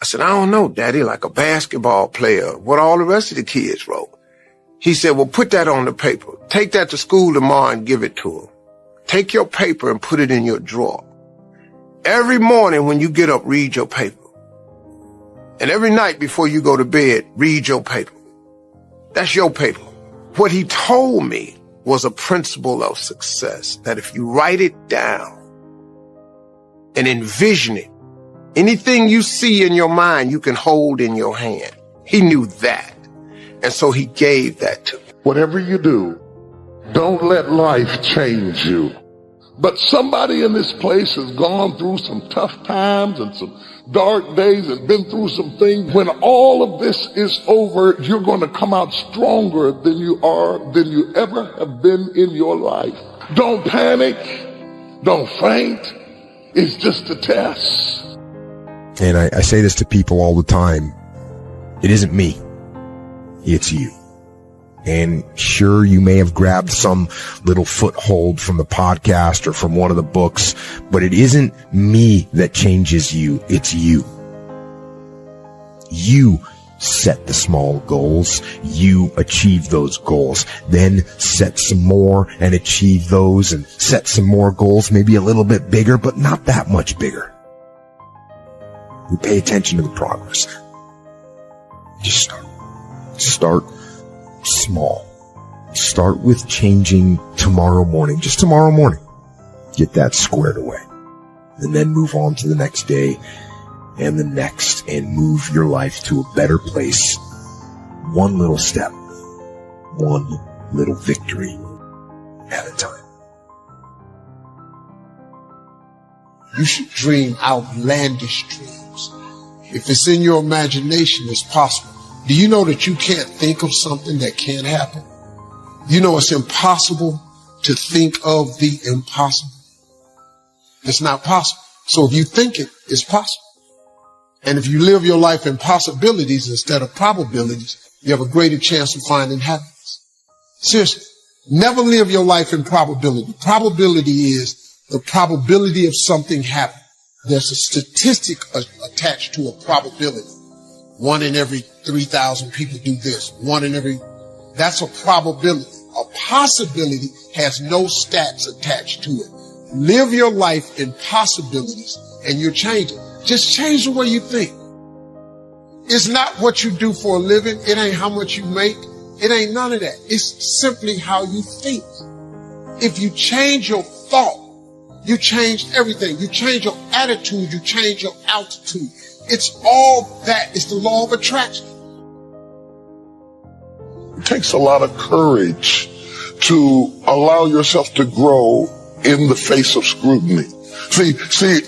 said, I don't know, Daddy, like a basketball player, what all the rest of the kids wrote. He said, well, put that on the paper. Take that to school tomorrow and give it to them. Take your paper and put it in your drawer. Every morning when you get up, read your paper. And every night before you go to bed, read your paper. That's your paper. What he told me was a principle of success, that if you write it down and envision it, anything you see in your mind, you can hold in your hand. He knew that. And so he gave that to me. Whatever you do, don't let life change you. But somebody in this place has gone through some tough times and some dark days and been through some things. When all of this is over, you're going to come out stronger than you ever have been in your life. Don't panic. Don't faint. It's just a test. And I say this to people all the time. It isn't me. It's you. And sure, you may have grabbed some little foothold from the podcast or from one of the books, but it isn't me that changes you. It's you. You set the small goals. You achieve those goals. Then set some more and achieve those, and set some more goals, maybe a little bit bigger, but not that much bigger. You pay attention to the progress. Just start small. Start with changing tomorrow morning. Just tomorrow morning. Get that squared away. And then move on to the next day and the next, and move your life to a better place. One little step. One little victory at a time. You should dream outlandish dreams. If it's in your imagination, it's possible. Do you know that you can't think of something that can't happen? You know it's impossible to think of the impossible. It's not possible. So if you think it, it's possible. And if you live your life in possibilities instead of probabilities, you have a greater chance of finding happiness. Seriously, never live your life in probability. Probability is the probability of something happening. There's a statistic attached to a probability. 1 in every 3,000 people do this. That's a probability. A possibility has no stats attached to it. Live your life in possibilities and you're changing. Just change the way you think. It's not what you do for a living. It ain't how much you make. It ain't none of that. It's simply how you think. If you change your thought, you change everything. You change your attitude. You change your altitude. It's all that. It's the law of attraction. It takes a lot of courage to allow yourself to grow in the face of scrutiny. See,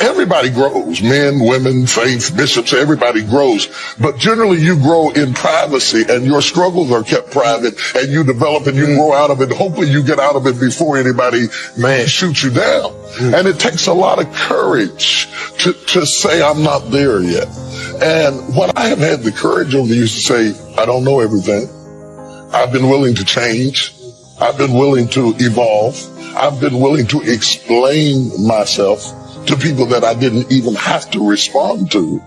everybody grows. Men, women, faith, bishops, everybody grows. But generally you grow in privacy and your struggles are kept private and you develop and you grow out of it. Hopefully you get out of it before anybody shoots you down. And it takes a lot of courage to say I'm not there yet. And what I have had the courage over the years to say, I don't know everything. I've been willing to change. I've been willing to evolve. I've been willing to explain myself to people that I didn't even have to respond to.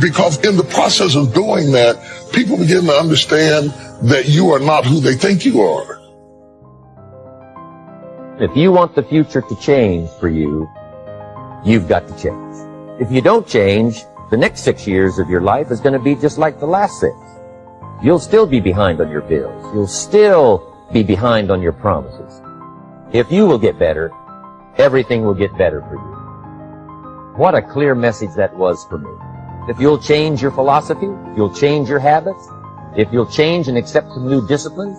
Because in the process of doing that, people begin to understand that you are not who they think you are. If you want the future to change for you, you've got to change. If you don't change, the next 6 years of your life is going to be just like the last 6. You'll still be behind on your bills. You'll still be behind on your promises. If you will get better, everything will get better for you. What a clear message that was for me. If you'll change your philosophy, you'll change your habits, if you'll change and accept some new disciplines,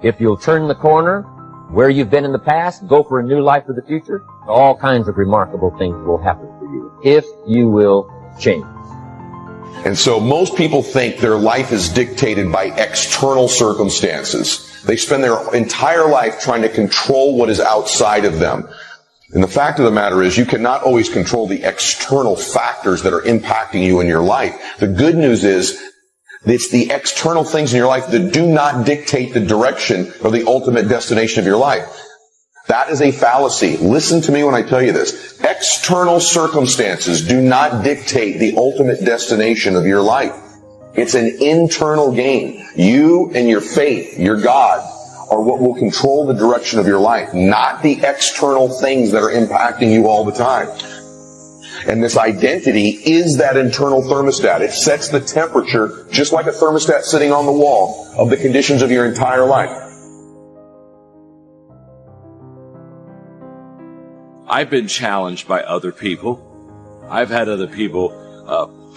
if you'll turn the corner where you've been in the past, go for a new life for the future, all kinds of remarkable things will happen for you if you will change. And so most people think their life is dictated by external circumstances. They spend their entire life trying to control what is outside of them. And the fact of the matter is you cannot always control the external factors that are impacting you in your life. The good news is it's the external things in your life that do not dictate the direction or the ultimate destination of your life. That is a fallacy. Listen to me when I tell you this. External circumstances do not dictate the ultimate destination of your life. It's an internal game. You and your faith, your God, are what will control the direction of your life, not the external things that are impacting you all the time. And this identity is that internal thermostat. It sets the temperature, just like a thermostat sitting on the wall, of the conditions of your entire life. I've been challenged by other people. I've had other people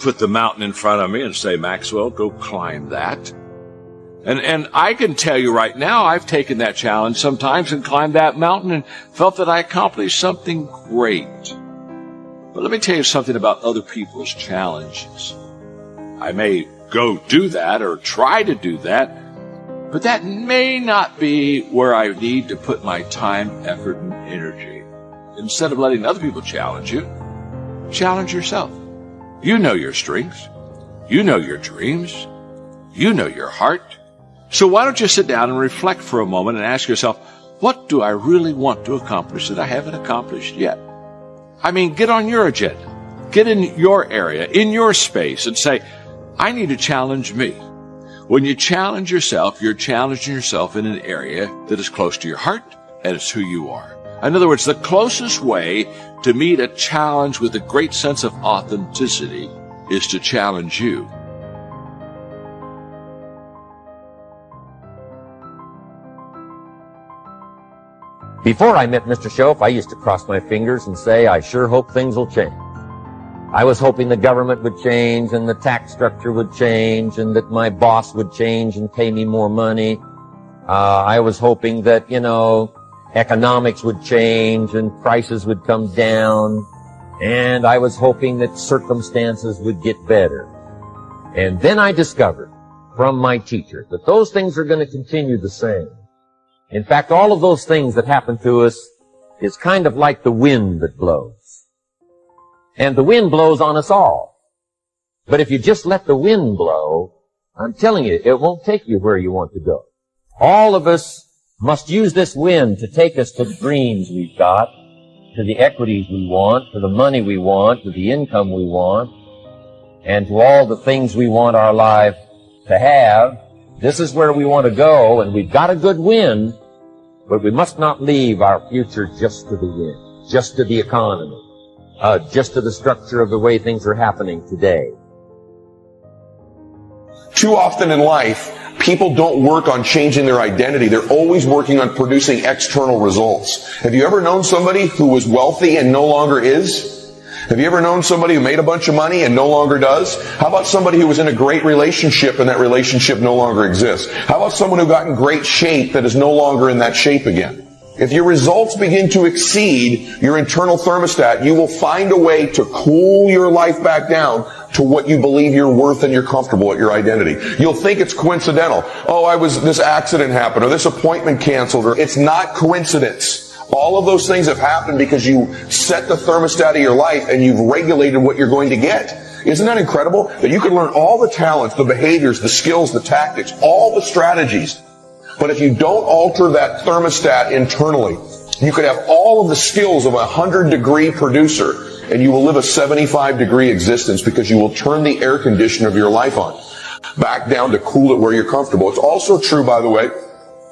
put the mountain in front of me and say, Maxwell, go climb that. And I can tell you right now, I've taken that challenge sometimes and climbed that mountain and felt that I accomplished something great. But let me tell you something about other people's challenges. I may go do that or try to do that, but that may not be where I need to put my time, effort, and energy. Instead of letting other people challenge you, challenge yourself. You know your strengths. You know your dreams. You know your heart. So why don't you sit down and reflect for a moment and ask yourself, what do I really want to accomplish that I haven't accomplished yet? I mean, get on your agenda. Get in your area, in your space, and say, I need to challenge me. When you challenge yourself, you're challenging yourself in an area that is close to your heart, and it's who you are. In other words, the closest way to meet a challenge with a great sense of authenticity is to challenge you. Before I met Mr. Shoaff, I used to cross my fingers and say, I sure hope things will change. I was hoping the government would change and the tax structure would change and that my boss would change and pay me more money. I was hoping that, economics would change and prices would come down. And I was hoping that circumstances would get better. And then I discovered from my teacher that those things are going to continue the same. In fact, all of those things that happen to us is kind of like the wind that blows. And the wind blows on us all. But if you just let the wind blow, I'm telling you, it won't take you where you want to go. All of us must use this wind to take us to the dreams we've got, to the equities we want, to the money we want, to the income we want, and to all the things we want our life to have. This is where we want to go, and we've got a good wind, but we must not leave our future just to the wind, just to the economy, just to the structure of the way things are happening today. Too often in life, people don't work on changing their identity. They're always working on producing external results. Have you ever known somebody who was wealthy and no longer is? Have you ever known somebody who made a bunch of money and no longer does? How about somebody who was in a great relationship and that relationship no longer exists? How about someone who got in great shape that is no longer in that shape again? If your results begin to exceed your internal thermostat, you will find a way to cool your life back down to what you believe you're worth and you're comfortable at your identity. You'll think it's coincidental. This accident happened or this appointment canceled, or it's not coincidence. All of those things have happened because you set the thermostat of your life and you've regulated what you're going to get. Isn't that incredible? That you can learn all the talents, the behaviors, the skills, the tactics, all the strategies. But if you don't alter that thermostat internally, you could have all of the skills of a 100-degree producer and you will live a 75-degree existence because you will turn the air conditioner of your life on back down to cool it where you're comfortable. It's also true, by the way,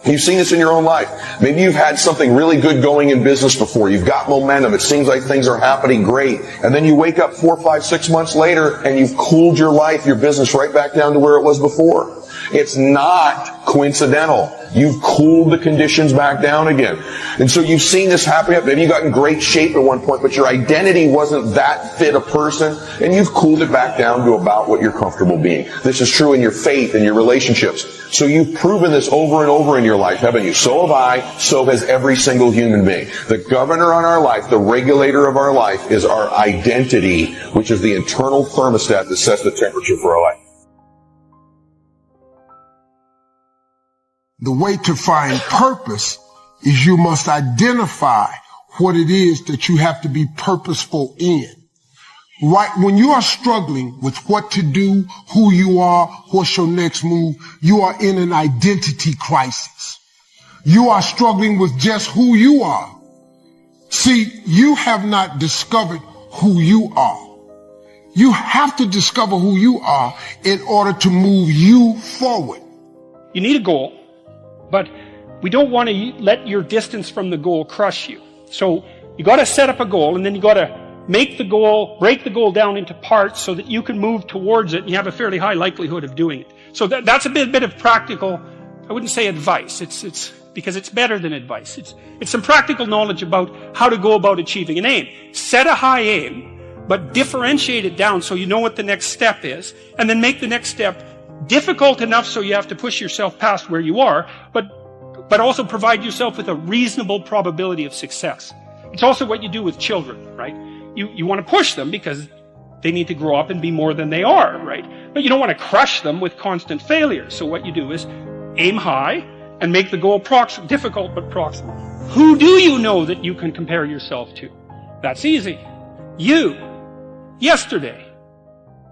you've seen this in your own life. Maybe you've had something really good going in business before. You've got momentum. It seems like things are happening great. And then you wake up 4, 5, 6 months later and you've cooled your life, your business right back down to where it was before. It's not coincidental. You've cooled the conditions back down again. And so you've seen this happen. Maybe you got in great shape at one point, but your identity wasn't that fit a person, and you've cooled it back down to about what you're comfortable being. This is true in your faith and your relationships. So you've proven this over and over in your life, haven't you? So have I, so has every single human being. The governor on our life, the regulator of our life, is our identity, which is the internal thermostat that sets the temperature for our life. The way to find purpose is you must identify what it is that you have to be purposeful in. Right when you are struggling with what to do, who you are, what's your next move, you are in an identity crisis. You are struggling with just who you are. See, you have not discovered who you are. You have to discover who you are in order to move you forward. You need a goal, but we don't want to let your distance from the goal crush you. So you got to set up a goal, and then you got to break the goal down into parts so that you can move towards it and you have a fairly high likelihood of doing it. So that's a bit of practical, I wouldn't say advice. It's because it's better than advice. It's some practical knowledge about how to go about achieving an aim. Set a high aim, but differentiate it down so you know what the next step is, and then make the next step difficult enough so you have to push yourself past where you are, but also provide yourself with a reasonable probability of success. It's also what you do with children, right? You want to push them because they need to grow up and be more than they are, right? But you don't want to crush them with constant failure. So what you do is aim high and make the goal difficult but proximal. Who do you know that you can compare yourself to? That's easy. You. Yesterday.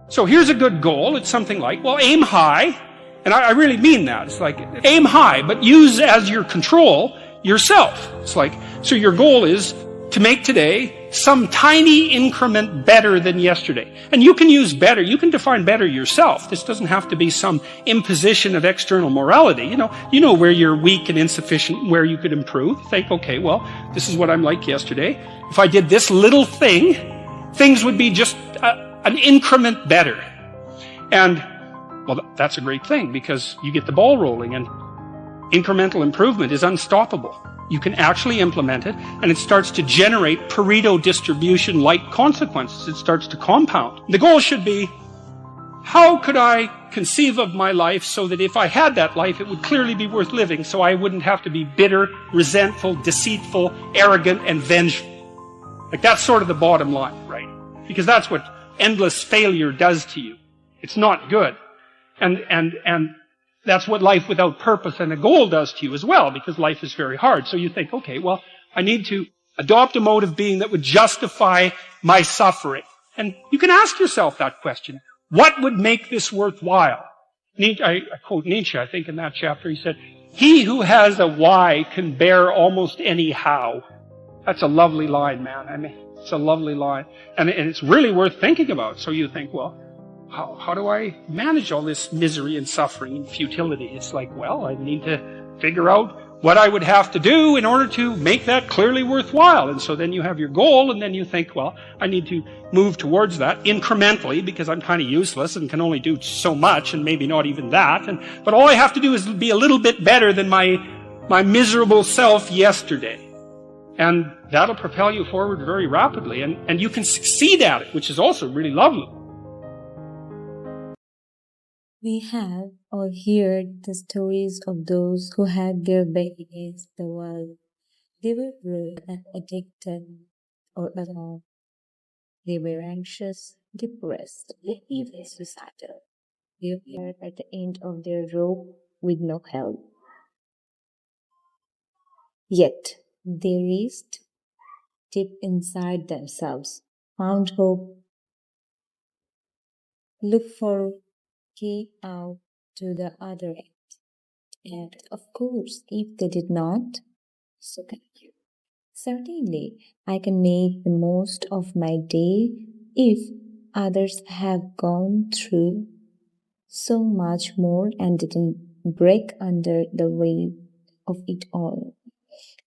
So here's a good goal. It's something like, well, aim high. And I really mean that. It's like, aim high, but use as your control yourself. It's like, so your goal is to make today some tiny increment better than yesterday. And you can use better. You can define better yourself. This doesn't have to be some imposition of external morality. You know where you're weak and insufficient, where you could improve. Think, okay, well, this is what I'm like yesterday. If I did this little thing, things would be just an increment better. And, well, that's a great thing because you get the ball rolling, and incremental improvement is unstoppable. You can actually implement it, and it starts to generate Pareto distribution-like consequences. It starts to compound. The goal should be, how could I conceive of my life so that if I had that life, it would clearly be worth living, so I wouldn't have to be bitter, resentful, deceitful, arrogant, and vengeful. Like, that's sort of the bottom line, right? Because that's what endless failure does to you. It's not good. And that's what life without purpose and a goal does to you as well, because life is very hard. So you think, okay, well, I need to adopt a mode of being that would justify my suffering. And you can ask yourself that question. What would make this worthwhile? I quote Nietzsche, I think, in that chapter. He said, he who has a why can bear almost any how. That's a lovely line, man. I mean, it's a lovely line. And it's really worth thinking about. So you think, well, how do I manage all this misery and suffering and futility? It's like, well, I need to figure out what I would have to do in order to make that clearly worthwhile. And so then you have your goal, and then you think, well, I need to move towards that incrementally because I'm kind of useless and can only do so much and maybe not even that. But all I have to do is be a little bit better than my miserable self yesterday. And that'll propel you forward very rapidly. And you can succeed at it, which is also really lovely. We have all heard the stories of those who had their back against the wall. They were rude and addicted or alone. They were anxious, depressed, even suicidal. They appeared at the end of their rope with no help. Yet they reached deep inside themselves, found hope, looked for way out to the other end. And of course, if they did not, so can you. Certainly, I can make the most of my day if others have gone through so much more and didn't break under the weight of it all.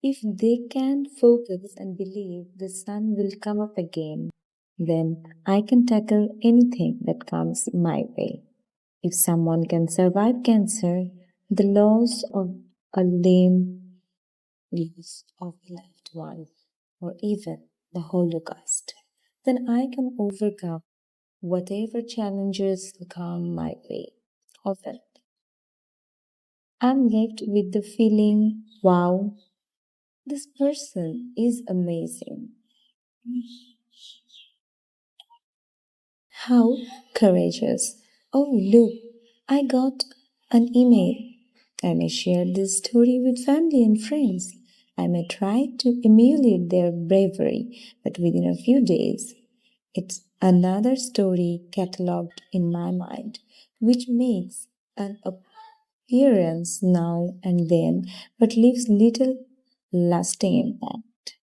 If they can focus and believe the sun will come up again, then I can tackle anything that comes my way. If someone can survive cancer, the loss of a limb, loss of a loved one, or even the Holocaust, then I can overcome whatever challenges come my way. Often, I'm left with the feeling, wow, this person is amazing. How courageous. Oh, look, I got an email. I may share this story with family and friends. I may try to emulate their bravery, but within a few days, it's another story catalogued in my mind, which makes an appearance now and then, but leaves little lasting impact.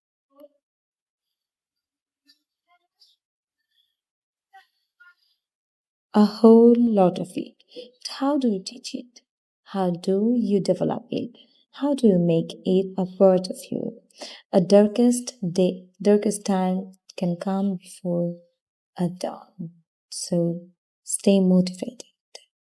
A whole lot of it. But how do you teach it? How do you develop it? How do you make it a part of you? A darkest time can come before a dawn. So stay motivated.